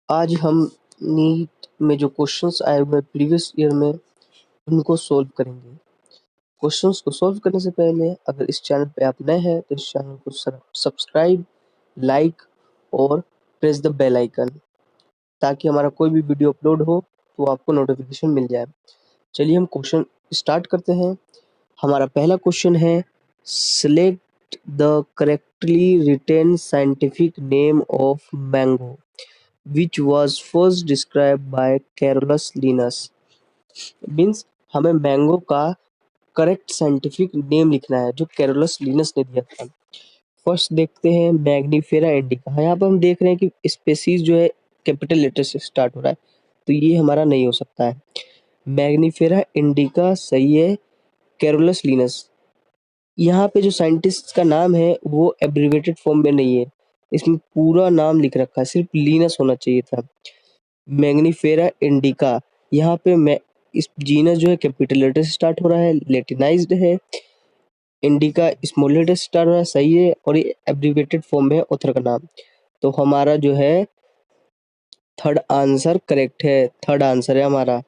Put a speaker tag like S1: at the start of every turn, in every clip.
S1: आज हम नीट में जो क्वेश्चंस आए हुए प्रीवियस ईयर में उनको सोल्व करेंगे। क्वेश्चंस को सोल्व करने से पहले अगर इस चैनल पे आप नए हैं तो इस चैनल को सब्सक्राइब, लाइक और प्रेस द बेल आइकन ताकि हमारा कोई भी वीडियो अपलोड हो तो आपको नोटिफिकेशन मिल जाए। चलिए हम क्वेश्चन स्टार्ट करते हैं। हमारा पहला क्वेश्चन है, select the correctly written scientific name of mango which was first described by Carolus Linnaeus। Means हमें मैंगो का करेक्ट साइंटिफिक नेम लिखना है जो कैरोलस लिनस ने दिया था। फर्स्ट देखते हैं मैग्नीफेरा इंडिका। यहाँ पर हम देख रहे हैं कि स्पेसीज जो है कैपिटल लेटर से स्टार्ट हो रहा है, तो ये हमारा नहीं हो सकता है। मैग्नीफेरा इंडिका सही है, कैरोलस लिनस। यहाँ पे जो साइंटिस्ट का नाम है वो एब्रिवेटेड फॉर्म में नहीं है, इसमें पूरा नाम लिख रखा है, सिर्फ लिनस होना चाहिए था। मैग्नीफेरा इंडिका, यहाँ पे मैं इस जीनस जो है कैपिटल लेटर से स्टार्ट हो रहा है, लेटिनाइज्ड है। इंडिका स्मॉल लेटर से स्टार्ट हो रहा है, सही है, और ये एब्रिवेटेड फॉर्म में है ऑथर का नाम। तो हमारा जो है थर्ड आंसर करेक्ट है, थर्ड आंसर है हमारा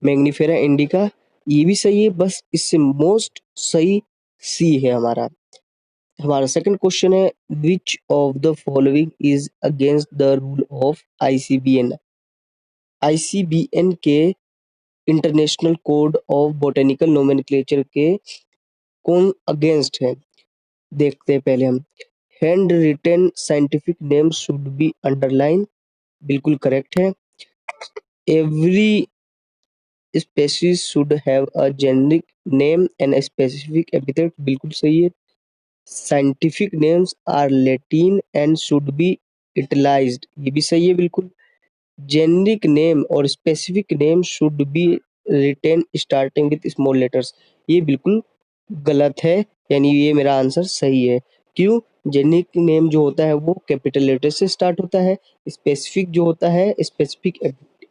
S1: मैग्नीफेरा इंडिका। ये भी सही है, बस इससे मोस्ट सही सी है हमारा। हमारा सेकंड क्वेश्चन है, which of the following is against the rule of ICBN. ICBN के international code of botanical nomenclature के कौन अगेंस्ट है? देखते हैं पहले हम। Handwritten scientific name should be underline, बिल्कुल करेक्ट है। Every species should have a generic name and specific epithet, बिल्कुल सही है। Scientific names are Latin and should be italicised, ये भी सही है बिल्कुल। जेनरिक नेम और specific name should be written starting with small letters, ये बिल्कुल गलत है, यानी ये मेरा आंसर सही है। क्यों? जेनरिक नेम जो होता है वो कैपिटल लेटर से स्टार्ट होता है, स्पेसिफिक जो होता है स्पेसिफिक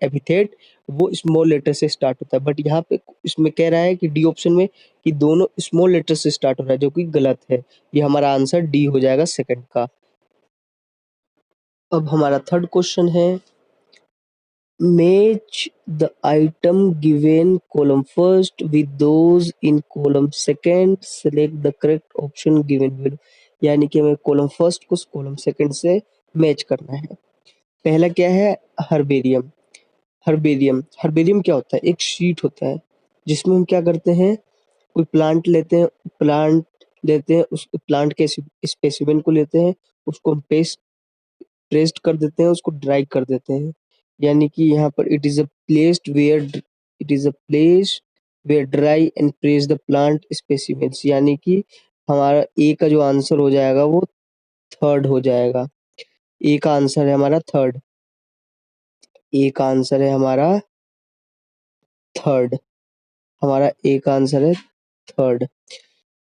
S1: एपिथेट वो स्मॉल लेटर से स्टार्ट होता है। बट यहाँ पे इसमें कह रहा है कि डी ऑप्शन में कि दोनों स्मॉल लेटर से स्टार्ट हो रहा है, जो कि गलत है। ये हमारा आंसर डी हो जाएगा सेकंड का। अब हमारा थर्ड क्वेश्चन है, match the item given column first with those in column second, select the correct option given below। यानी कि हमें कॉलम फर्स्ट को कॉलम सेकंड से मैच करना है। पहला क्या है? हर्बेरियम। हर्बेरियम क्या होता है? एक शीट होता है जिसमें हम क्या करते हैं, कोई प्लांट लेते हैं, उस प्लांट के स्पेसिमेन को लेते हैं, उसको हम प्रेस्ड कर देते हैं, उसको ड्राई कर देते हैं। यानी कि यहाँ पर it is a place where dry and press the plant specimens, यानी कि हमारा ए का जो आंसर हो जाएगा वो थर्ड हो जाएगा। ए का आंसर है हमारा थर्ड, ए का आंसर है हमारा थर्ड, हमारा ए का आंसर है थर्ड।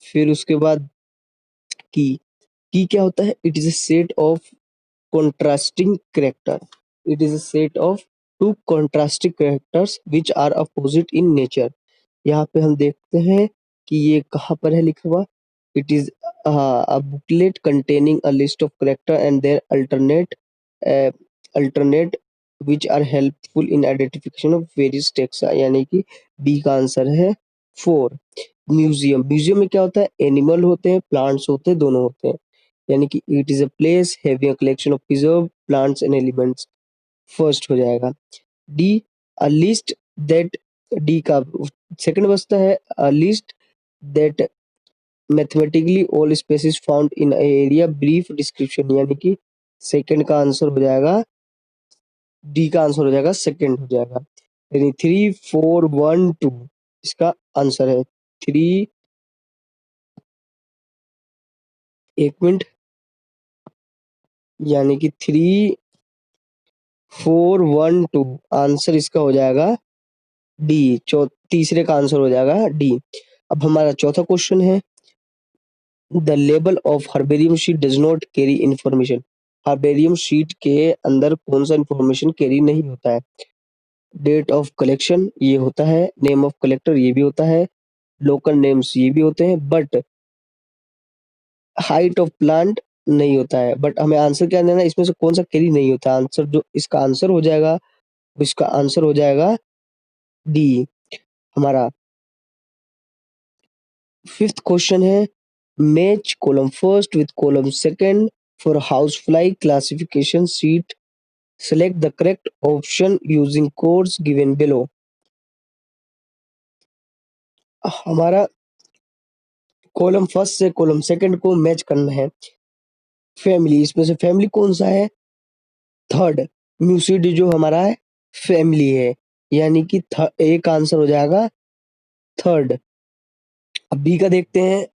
S1: फिर उसके बाद की क्या होता है? It is a set of contrasting character, it is a set of two contrasting characters which are opposite in nature। यहाँ पे हम देखते हैं कि ये कहाँ पर है लिखा हुआ। It is a booklet containing a list of character and their alternate which are helpful in identification of various texts, यानी कि बी का आंसर है 4। म्यूजियम में क्या होता है? एनिमल होते हैं, प्लांट्स होते हैं, दोनों होते हैं, यानी कि it is a place having a collection of preserve plants and elements, first हो जाएगा। D, a list that, D का सेकंड बचता है, a list that mathematically all species found in area brief description, यानी कि सेकंड का answer हो जाएगा, डी का आंसर हो जाएगा सेकंड हो जाएगा। यानी 3 4 1 2 इसका आंसर है। 3, एक मिनट, यानी कि 3 4 1 2 आंसर इसका हो जाएगा डी, तीसरे का आंसर हो जाएगा डी। अब हमारा चौथा क्वेश्चन है, the label of herbarium sheet does not carry information. Herbarium sheet के अंदर कौन सा इंफॉर्मेशन कैरी नहीं होता है? डेट ऑफ कलेक्शन ये होता है, नेम ऑफ कलेक्टर ये भी होता है, लोकल नेम्स ये भी होते हैं, बट हाइट ऑफ प्लांट नहीं होता है, बट हमें आंसर क्या देना है, इसमें से कौन सा कैरी नहीं होता। आंसर जो इसका आंसर हो जाएगा, इसका आंसर हो जाएगा डी। हमारा फिफ्थ क्वेश्चन है, match column first with column second for house fly classification sheet, select the correct option using codes given below. हमारा कॉलम फर्स्ट से कॉलम सेकंड को मैच करना है। फैमिली, इसमें से फैमिली कौन सा है, थर्ड। म्यूसिड जो हमारा है फैमिली है, यानी कि एक आंसर हो जाएगा थर्ड। अब बी का देखते हैं।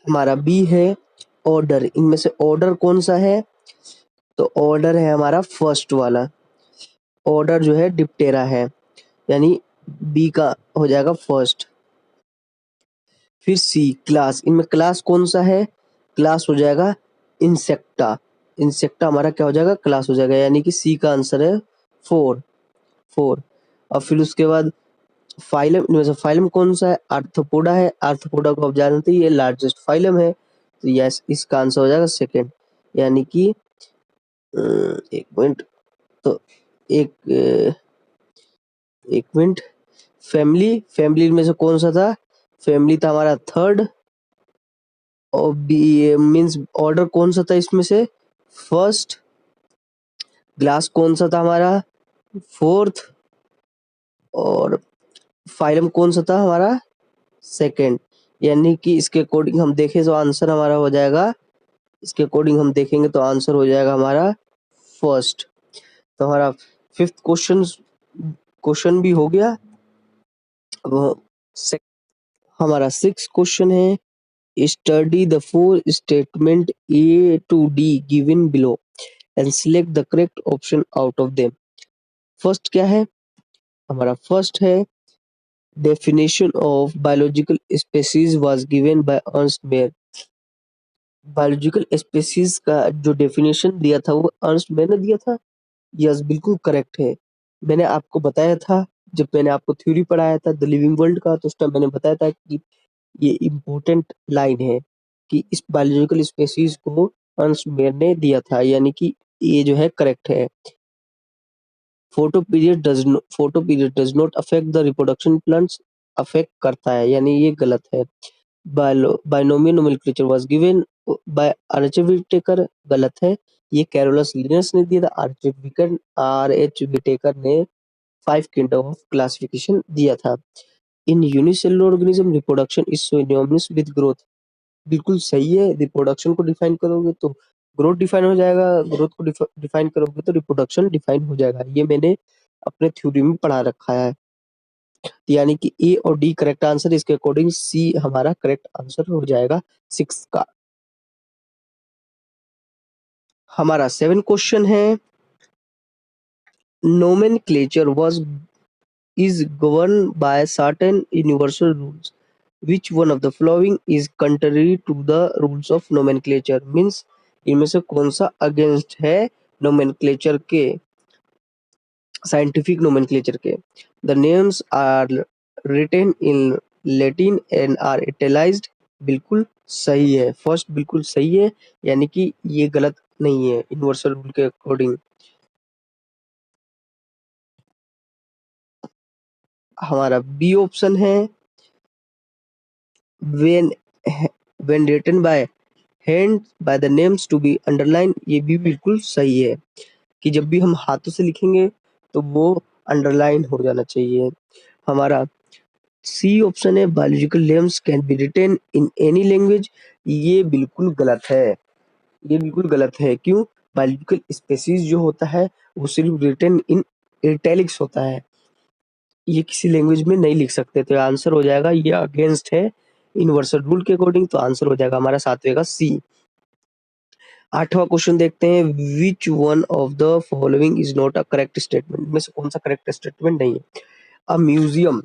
S1: हमारा बी है ऑर्डर, इनमें से ऑर्डर कौन सा है, तो ऑर्डर है हमारा फर्स्ट वाला। ऑर्डर जो है डिप्टेरा है, यानी बी का हो जाएगा फर्स्ट। फिर सी क्लास, इनमें क्लास कौन सा है, क्लास हो जाएगा इंसेक्टा। इंसेक्टा हमारा क्या हो जाएगा, क्लास हो जाएगा, यानी कि सी का आंसर है फोर। फोर। और फिर उसके बाद फाइलम, इनमें से फाइलम कौन सा है, आर्थ्रोपोडा है। आर्थ्रोपोडा को आप जानते हैं ये लार्जेस्ट फाइलम है, तो यस इसका आंसर हो जाएगा सेकेंड, यानी कि एक मिनट, तो एक एक मिनट। फैमिली, फैमिली में से कौन सा था, फैमिली था हमारा थर्ड। और बी मींस ऑर्डर कौन सा था इसमें से, फर्स्ट। ग्लास कौन सा था हमारा, फोर्थ। और फाइलम कौन सा था हमारा, सेकंड। यानी कि इसके अकॉर्डिंग हम देखें तो आंसर हमारा हो जाएगा, इसके अकॉर्डिंग हम देखेंगे तो आंसर हो जाएगा हमारा फर्स्ट। तो हमारा फिफ्थ क्वेश्चन भी हो गया। अब हमारा सिक्स क्वेश्चन है, study the four statement A to D given below and select the correct option out of them. First क्या है, हमारा फर्स्ट है, definition of biological species was given by Ernst Mayr. Biological species का जो definition दिया था वो Ernst Mayr ने दिया था। यस बिल्कुल करेक्ट है। मैंने आपको बताया था, जब मैंने आपको थ्योरी पढ़ाया था द लिविंग वर्ल्ड का, तो उस टाइम मैंने बताया था कि ये इम्पोर्टेंट लाइन है कि इस बायोलॉजिकल स्पेसीज को अर्नस्ट मेयर ने दिया था, यानी कि ये जो है करेक्ट है। Photo period does not affect the reproduction plants, affect करता है, यानी ये गलत है। Binomial nomenclature was given by R H Whittaker, गलत है। ये कैरोलस लिनस ने दिया था। आरएच विटेकर ने 5 किंगडम ऑफ क्लासिफिकेशन दिया था। इन unicellular organism reproduction is synonymous with growth, बिल्कुल सही है। रिप्रोडक्शन को डिफाइन करोगे तो ग्रोथ डिफाइन हो जाएगा, ग्रोथ को डिफाइन करोगे तो रिप्रोडक्शन डिफाइन हो जाएगा। ये मैंने अपने थ्योरी में पढ़ा रखा है। यानी कि ए और डी करेक्ट आंसर, इसके अकॉर्डिंग सी हमारा करेक्ट आंसर हो जाएगा सिक्स का। हमारा सेवन क्वेश्चन है, nomenclature was is governed by certain universal rules. Which one of the following is contrary to the rules of nomenclature? Means इनमें से कौन सा अगेंस्ट है nomenclature के, साइंटिफिक nomenclature के। The names are written in Latin and are italicized, बिल्कुल सही है। फर्स्ट बिल्कुल सही है, यानी कि ये गलत नहीं है यूनिवर्सल रूल के अकॉर्डिंग। हमारा बी ऑप्शन है, when when written by hand by the names to be underlined, ये भी बिल्कुल सही है कि जब भी हम हाथों से लिखेंगे तो वो अंडरलाइन हो जाना चाहिए। हमारा सी ऑप्शन है, biological names can be written in any language, ये बिल्कुल गलत है। ये बिल्कुल गलत है, क्यों, बायोलॉजिकल स्पेसीज जो होता है वो सिर्फ रिटन इन इटैलिक्स होता है, ये किसी लैंग्वेज में नहीं लिख सकते। तो आंसर हो जाएगा, ये अगेंस्ट है यूनिवर्सल रूल के अकॉर्डिंग, तो आंसर हो जाएगा हमारा सातवें का सी। आठवां क्वेश्चन देखते हैं, which one of the following is not a correct statement, में से कौन सा करेक्ट स्टेटमेंट नहीं है। अ म्यूजियम,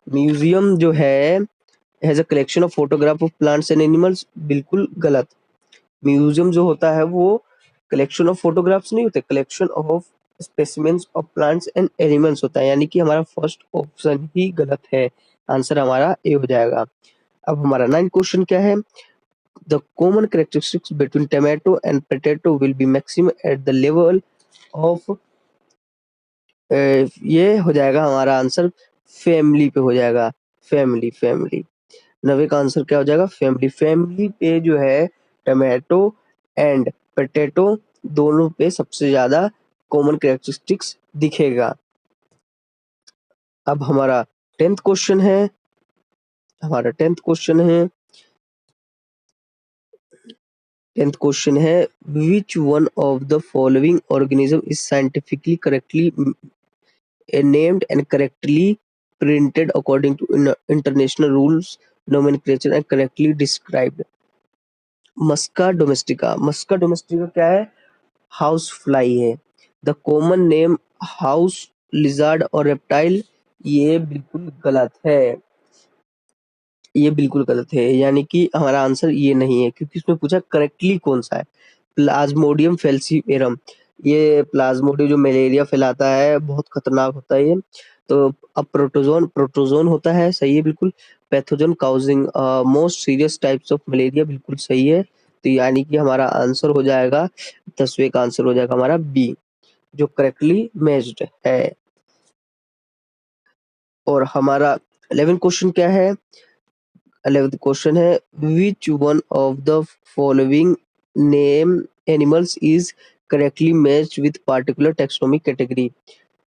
S1: म्यूजियम जो है has a collection of photograph of plants and animals, बिल्कुल गलत। म्यूजियम जो होता है वो कलेक्शन ऑफ फोटोग्राफ्स नहीं होते, collection of specimens of plants and animals होता है, यानी कि हमारा फर्स्ट ऑप्शन ही गलत है। आंसर हमारा ए हो जाएगा। अब हमारा 9 क्वेश्चन क्या है? The common characteristics between tomato and potato will be maximum at the level of, ये हो जाएगा हमारा आंसर फैमिली पे हो जाएगा, फैमिली फैमिली। 90 का आंसर क्या हो जाएगा? फैमिली। फैमिली पे जो है टोमेटो एंड पोटैटो दोनों पे सबसे ज्यादा कॉमन कैरेक्टरिस्टिक्स दिखेगा। अब हमारा 10th क्वेश्चन है, हमारा 10th क्वेश्चन है, 10th क्वेश्चन है which one of the following organism is scientifically correctly named and correctly printed according to international rules, nomenclature and correctly described? Musca domestica. Musca domestica क्या है? House fly है। The common name house lizard और reptile, ये बिल्कुल गलत है, ये बिल्कुल गलत है, यानी कि हमारा आंसर ये नहीं है, क्योंकि इसमें पूछा करेक्टली कौन सा है। प्लाज्मोडियम फेल्सीमेरम, ये प्लाज्मोडियम जो मलेरिया फैलाता है, बहुत खतरनाक होता है ये। तो अब प्रोटोजोन, प्रोटोजोन होता है, सही है बिल्कुल। Pathogen causing most serious types of malaria, बिल्कुल सही है। तो यानी कि हमारा आंसर हो जाएगा 10वें का आंसर हो जाएगा हमारा बी, जो करेक्टली मैच्ड है। और हमारा 11 क्वेश्चन क्या है? 11th क्वेश्चन है which one of the following name animals is correctly matched with particular taxonomic category?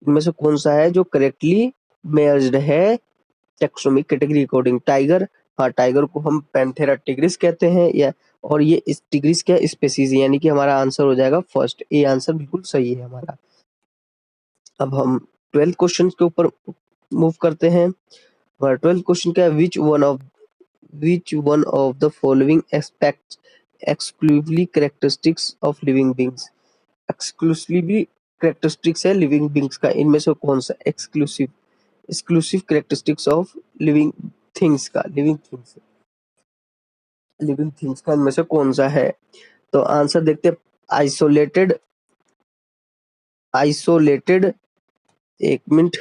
S1: इनमें से कौन सा है जो करेक्टली मैच्ड है टेक्सोनोमिक कैटेगरी अकॉर्डिंग? टाइगर, हाँ टाइगर को हम पैंथेरा टिग्रिस कहते हैं, या और ये इस टिग्रिस क्या स्पीसीज, यानी कि हमारा आंसर हो जाएगा फर्स्ट, ये आंसर बिल्कुल सही है हमारा। अब हम 12th क्वेश्चन के ऊपर मूव करते हैं। हमारा 12th क्वेश्चन क्या है? which one of the following aspects exclusively characteristics of living beings? exclusively characteristics है living beings का, इनमें से कौन सा exclusive characteristics of living things का, living things का इनमें से कौन सा है? तो आंसर देखते हैं। आइसोलेटेड, एक minute,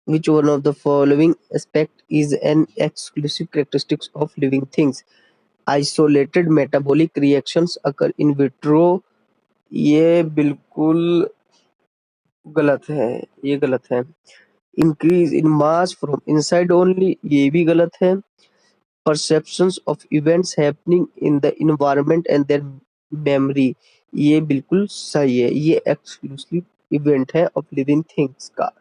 S1: which one of the following aspect is an exclusive characteristics of living things? Isolated metabolic reactions occur in vitro, ये बिल्कुल गलत है, ये गलत है। Increase in mass from inside only, ये भी गलत है। Perceptions of events happening in the environment and there memory, ये बिल्कुल सही है, ये एक्सक्लूसिव इवेंट है ऑफ लिविंग थिंग्स का।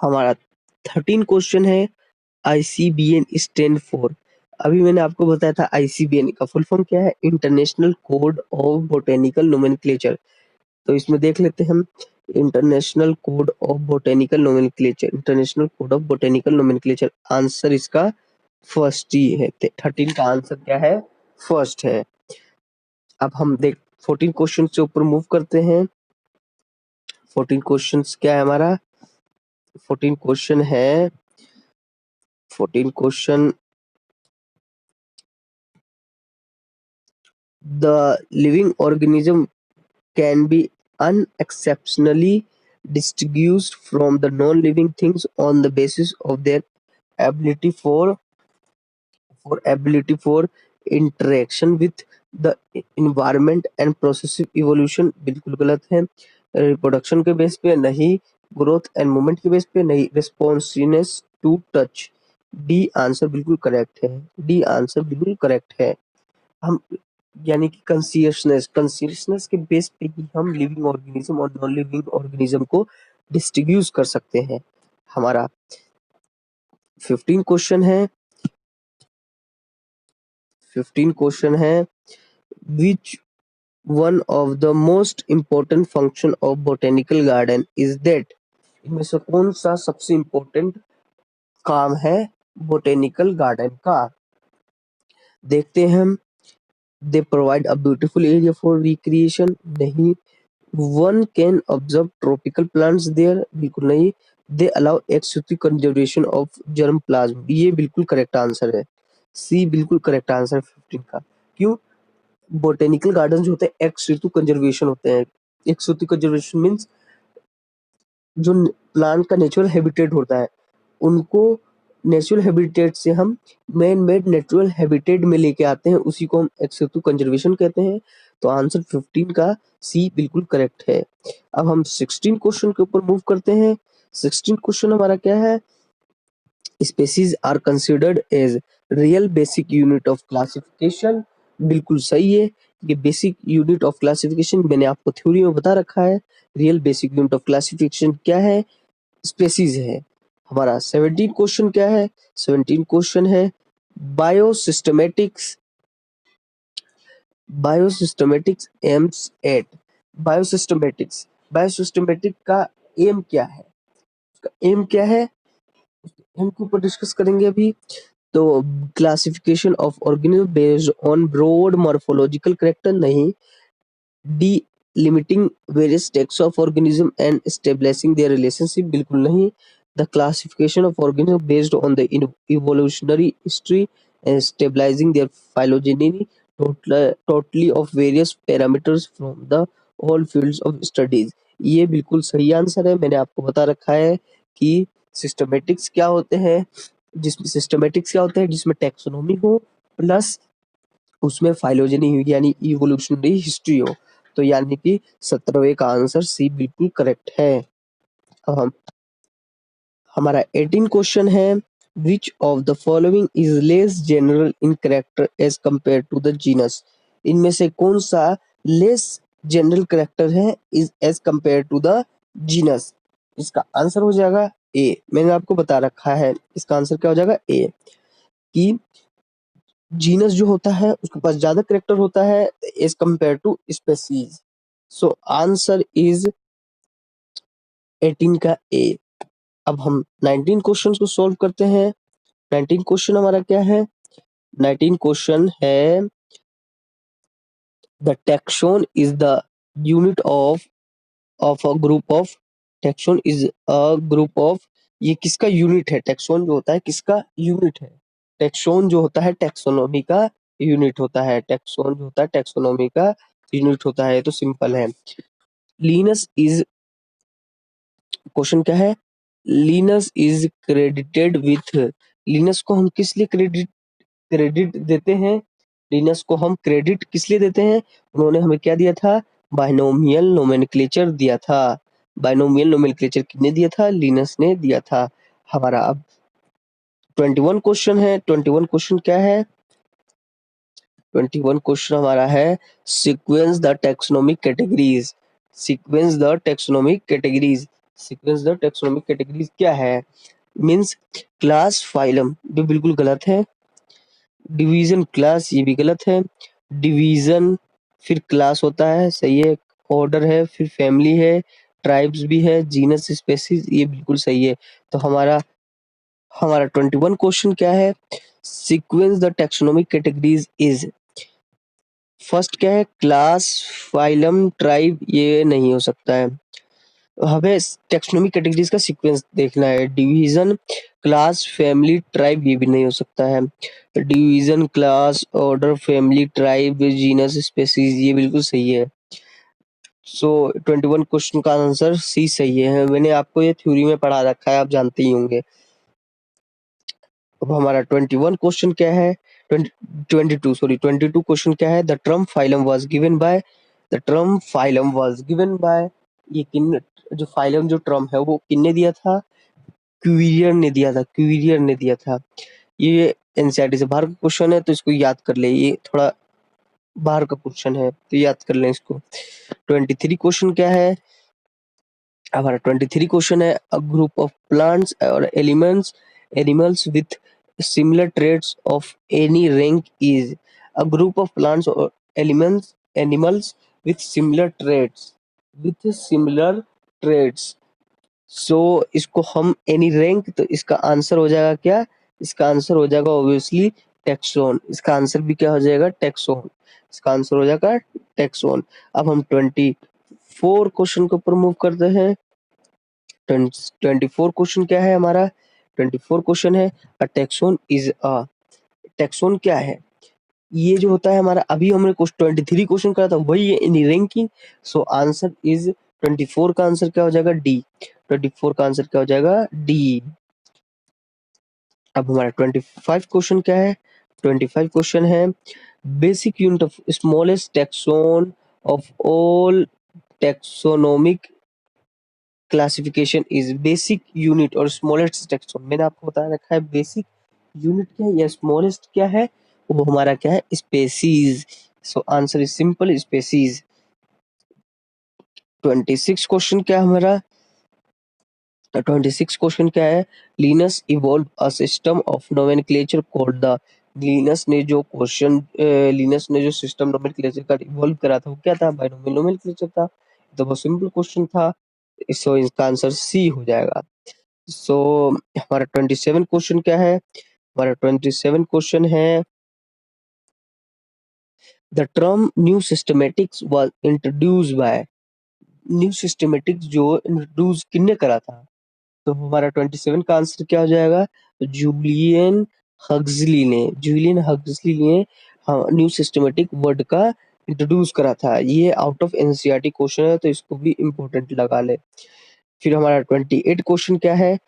S1: हमारा 13 क्वेश्चन है ICBN स्टैंड फॉर, अभी मैंने आपको बताया था ICBN का फुल फॉर्म क्या है? International code of botanical nomenclature. तो इसमें देख लेते हैं हम, international code of botanical nomenclature, international code of botanical nomenclature, answer इसका फर्स्ट ही है। 13 का आंसर क्या है? फर्स्ट है। अब हम देख 14 क्वेश्चन से ऊपर मूव करते हैं। 14 क्वेश्चन क्या है हमारा? 14 क्वेश्चन है, 14 question, the living organism can be unexceptionally distinguished from the non-living things on the basis of their ability for interaction with the environment and processive evolution, बिल्कुल गलत है। रिप्रोडक्शन के बेस पे नहीं, ग्रोथ एंड मूवमेंट के base पे नहीं, responsiveness to touch, D answer बिल्कुल करेक्ट है, डी आंसर बिल्कुल करेक्ट है। हम यानी कि कंसियसनेस के बेस पे ही हम लिविंग ऑर्गेनिज्म और नॉन लिविंग ऑर्गेनिज्म को डिस्टिंग्विश कर सकते हैं। हमारा 15 क्वेश्चन है, 15 क्वेश्चन है which one of the most important function of botanical garden is that? इनमें से कौन सा सबसे इम्पोर्टेंट काम है बोटेनिकल गार्डन का? देखते हैं हम। They provide a beautiful area for recreation, नहीं। One can observe tropical plants there, बिल्कुल नहीं। They allow ex conservation of germplasm, ये बिल्कुल करेक्ट आंसर है, सी बिल्कुल करेक्ट आंसर 15 का। क्यों? बोटेनिकल गार्डन जो होते हैं एक्स ऋतु कंजर्वेशन होते हैं। एक्स ऋतु कंजर्वेशन मीन्स जो प्लांट का नेचुरल हैबिटेट होता है उनको नेचुरल हैबिटेट से हम मैन मेड नेचुरल हैबिटेट में लेके आते हैं, उसी को हम एक्सेसिव कंजर्वेशन कहते हैं। तो आंसर 15 का सी बिल्कुल करेक्ट है। अब हम 16 क्वेश्चन के ऊपर मूव करते हैं। 16 क्वेश्चन हमारा क्या है? Species are considered as real basic unit of classification. बिल्कुल सही है। ये बेसिक यूनिट ऑफ क्लासिफिकेशन मैंने आपको थ्योरी में बता रखा है। Real basic unit of classification क्या है? स्पेसीज है। हमारा 17 क्वेश्चन क्या है? 17 क्वेश्चन है बायोसिस्टमेटिक्स। बायोसिस्टमेटिक्स एम्स एट। बायोसिस्टमेटिक्स, बायोसिस्टमेटिक का एम क्या है? उसका एम क्या है? एम के ऊपर डिस्कस करेंगे अभी। तो classification of organism based on broad morphological character नहीं, delimiting various types of organism and establishing their relationship बिल्कुल नहीं। The classification of organism based on the evolutionary history and stabilizing their phylogeny totally of various parameters from the all fields of studies। ये बिल्कुल सही answer है। मैंने आपको बता रखा है कि सिस्टमेटिक्स क्या होते हैं, जिसमें टैक्सोनॉमी हो प्लस उसमें फाइलोजेनी हो यानी इवोल्यूशनरी हिस्ट्री हो। तो यानी कि 17वें का आंसर सी बिल्कुल करेक्ट है। अब हमारा 18 क्वेश्चन है which of the following is less general in character as compare to the genus. इनमें से कौन सा लेस जनरल कैरेक्टर है is as compare to the genus? इसका आंसर हो जाएगा ए। मैंने आपको बता रखा है इसका आंसर क्या हो जाएगा, ए। कि जीनस जो होता है उसके पास ज्यादा करेक्टर होता है as compare to species. So answer is 18 का ए। अब हम 19 क्वेश्चंस को सॉल्व करते हैं। 19 क्वेश्चन हमारा क्या है? 19 क्वेश्चन है the taxon is the unit of a group of. Taxon is a group of, ये किसका यूनिट है? टैक्सोन जो होता है किसका यूनिट है? टैक्सोन जो होता है टैक्सोनॉमी का यूनिट होता है। टैक्सोन जो होता है टैक्सोनॉमी का यूनिट होता है। तो सिंपल है। लीनस इज, क्वेश्चन क्या है? Lions is credited with. Lions को हम किस लिए क्रेडिट देते हैं? लीनस को हम क्रेडिट किस लिए देते हैं? उन्होंने हमें क्या दिया था? बाइनोमियल नोमेनक्लेचर दिया था। बाइनोमियल नोमेनक्लेचर किसने दिया था? लीनस ने दिया था। हमारा अब 21 क्वेश्चन है। 21 क्वेश्चन क्या है? 21 क्वेश्चन हमारा है sequence the taxonomic categories. Sequence the taxonomic categories. Sequence the taxonomic categories क्या है? मींस क्लास फाइलम, जो बिल्कुल गलत है। डिवीजन क्लास, ये भी गलत है। डिवीजन फिर क्लास होता है, सही है। ऑर्डर है, फिर फैमिली है, ट्राइब्स भी है, जीनस स्पेसीज, ये बिल्कुल सही है। तो हमारा हमारा 21 क्वेश्चन क्या है? Sequence the taxonomic categories is, first क्या है? क्लास, फाइलम, ट्राइब, ये नहीं हो सकता है। हमें टैक्सोनॉमिक कैटेगरीज का सीक्वेंस देखना है। डिवीजन, क्लास, फैमिली, ट्राइब, ये भी नहीं हो सकता है। Division, class, order, family, tribe, genus, species, ये बिल्कुल सही है। सो 21 क्वेश्चन का आंसर सी सही है। मैंने आपको ये थ्योरी में पढ़ा रखा है, आप जानते ही होंगे। अब हमारा 21 क्वेश्चन क्या है? 22 क्वेश्चन क्या है? The term phylum was given bye. The term phylum was given bye, ये किन, जो फाइलम जो टर्म है वो किसने दिया था? क्यूविरियर ने दिया था। क्यूविरियर ने दिया था। ये एनसीईआरटी से बाहर का क्वेश्चन है तो इसको याद कर ले, ये थोड़ा बाहर का क्वेश्चन है तो याद कर लें इसको। 23 क्वेश्चन क्या है? हमारा 23 क्वेश्चन है अ ग्रुप ऑफ प्लांट्स और elements animals with similar traits of any rank is. A group of plants और elements animals with similar traits. So इसको हम एनी रैंक, तो इसका आंसर हो जाएगा क्या? इसका आंसर हो जाएगा ऑब्वियसली टैक्सोन। इसका आंसर भी क्या हो जाएगा? टैक्सोन। इसका आंसर हो जाएगा टैक्सोन। अब हम 24 क्वेश्चन के ऊपर मूव करते हैं। 24 क्वेश्चन क्या है हमारा? 24 क्वेश्चन है अ टैक्सोन इज अ। टैक्सोन क्या है? ये जो होता है हमारा, अभी हमने 23 क्वेश्चन करा था वही है इन रैंकिंग। सो आंसर इज 24 का आंसर क्या हो जाएगा? डी। 24 का आंसर क्या हो जाएगा? डी। अब हमारा 25 क्वेश्चन क्या है? 25 क्वेश्चन है basic unit of smallest taxon of all taxonomic classification is. Basic unit और स्मॉलेस्ट टैक्सोन मैंने आपको बता रखा है। बेसिक यूनिट क्या है या स्मॉलेस्ट क्या है? वो हमारा क्या है? Species. So answer is simple, species. 26 question क्या है हमारा? 26 क्वेश्चन क्या है? Linus evolve a system of nomenclature called the. Linus ने जो सिस्टम नोमेनक्लेचर का इवॉल्व करा था वो क्या था? बाइनोमियल नोमेनक्लेचर था। तो बहुत सिंपल क्वेश्चन था, सो इसका आंसर सी हो जाएगा। सो हमारा 27 क्वेश्चन क्या है? हमारा 27 क्वेश्चन है the term new systematics was introduced by. New systematics जो इंट्रोड्यूस किसने करा था? तो हमारा 27 का आंसर क्या हो जाएगा? जूलियन हक्सली ने। जूलियन हक्सली ने न्यू सिस्टमेटिक वर्ड का इंट्रोड्यूस करा था। ये आउट ऑफ एनसीईआरटी क्वेश्चन है तो इसको भी इंपॉर्टेंट लगा ले। फिर हमारा 28 क्वेश्चन क्या है?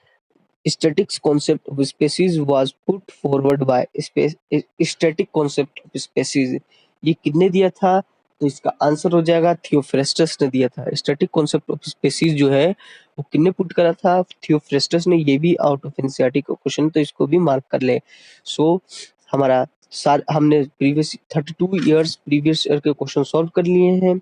S1: Statics concept of species was put forward bye space. Static concept of species ये किसने दिया था? तो इसका आंसर हो जाएगा थियोफ्रेस्टस ने दिया था। स्टैटिक कॉन्सेप्ट ऑफ स्पेसीज जो है वो किसने पुट करा था? थियोफ्रेस्टस ने। ये भी आउट ऑफ एनसीईआरटी का क्वेश्चन तो इसको भी मार्क कर ले। सो हमारा हमने प्रीवियस 32 ईयर्स प्रीवियस ईयर के क्वेश्चन सॉल्व कर लिए हैं।